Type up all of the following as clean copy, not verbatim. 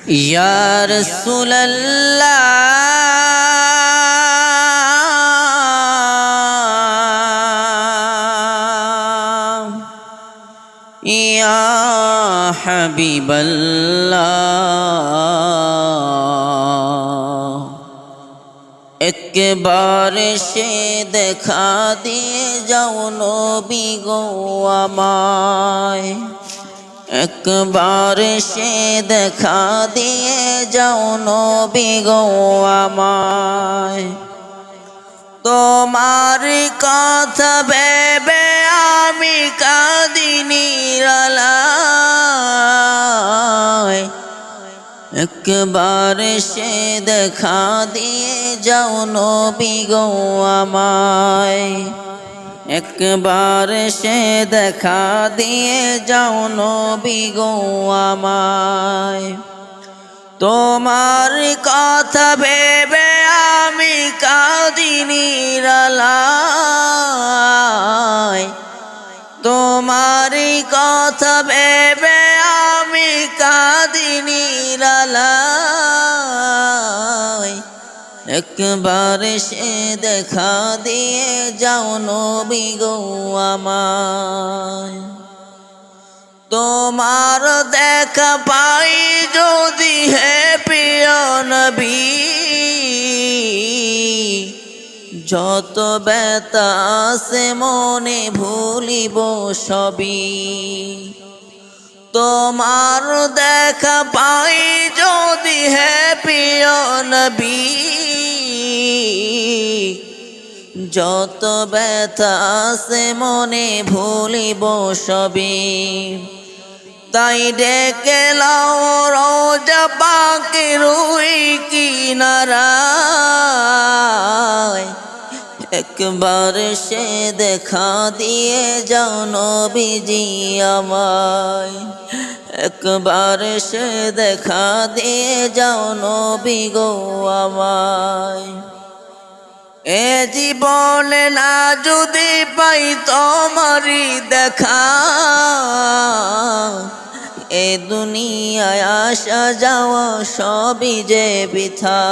या रसूल अल्लाह या हबीब अल्लाह एक बार से देखा दिए जाओ नबी गो आमाय एक बार से देखा दिए जाओ नबी गो आमाय তোমার কথা ভেবে আমি কাঁদি নিরালায় একবার সে দেখা দিয়ে যাও নবী গো আমায় একবার সে দেখা দিয়ে যাও নবী গো আমায় তোমার কথা ভেবে আমি কাঁদি নিরালায় তোমার কথা ভেবে আমি কাঁদি নিরালায় একবার সে দেখা দিয়ে যাও নবী গো আমায় তোমার দেখা পাই যদি হে প্রিয় নবী যত ব্যথা আছে মনে ভুলিব সবই তোমার দেখা পাই যদি হে প্রিয় নবী যত ব্যথা আছে মনে ভুলিব সবই তাই ডেকে লাও রোজা পাকের ওই কিনারায় একবার সে দেখা দিয়ে যাও নবীজি আমায় একবার সে দেখা দিয়ে যাও নবী গো আমায় এ জীবনে না যদি পাই তোমারি দেখা এ দুনিয়ায় আসা যাওয়া সবই যে বৃথা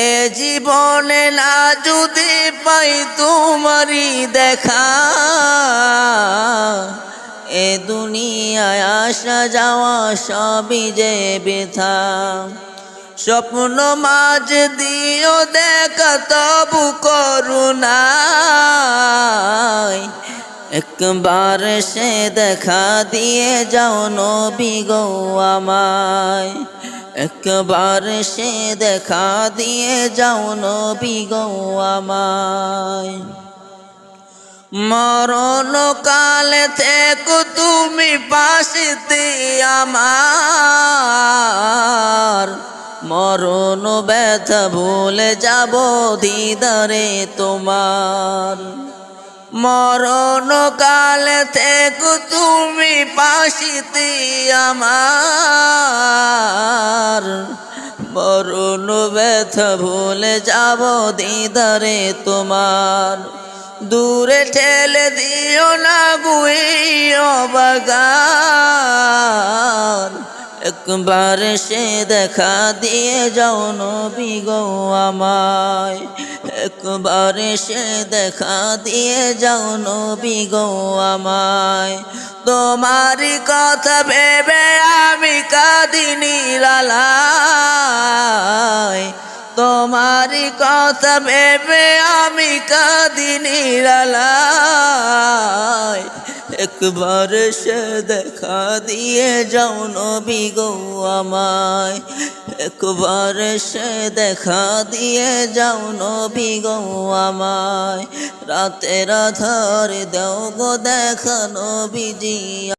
এ জীবনে না যদি পাই তোমারি দেখা এ দুনিয়ায় আসা যাওয়া সবই যে বৃথা স্বপ্ন মাঝ দিও দেখা তবু করুণায় একবার সে দেখা দিয়ে যাও নবী গো আমায় একবার সে দেখা দিয়ে যাও নবী গো আমায় মরণ কালে থেকো তুমি পাশেতে আমার মরণ ব্যথা ভুলে যাব দিদারে তোমার মরণ কালে থেকো তুমি পাশেতে আমার মরণ ব্যথা ভুলে যাব দিদারে তোমার দূরে ঠেলে দিও না গুইও বাগান একবার সে দেখা দিয়ে যাও নবী গো আমায় একবার সে দেখা দিয়ে যাও নবী গো আমায় তোমারি কথা ভেবে আমি কাঁদি নিরালায় তোমারি কথা ভেবে আমি কাঁদি নিরালায় একবার সে দেখা দিয়ে যাও নবী গো আমায় একবার সে দেখা দিয়ে যাও নবী গো আমায় রাতের আধার দাও গো দেখা নবীজি।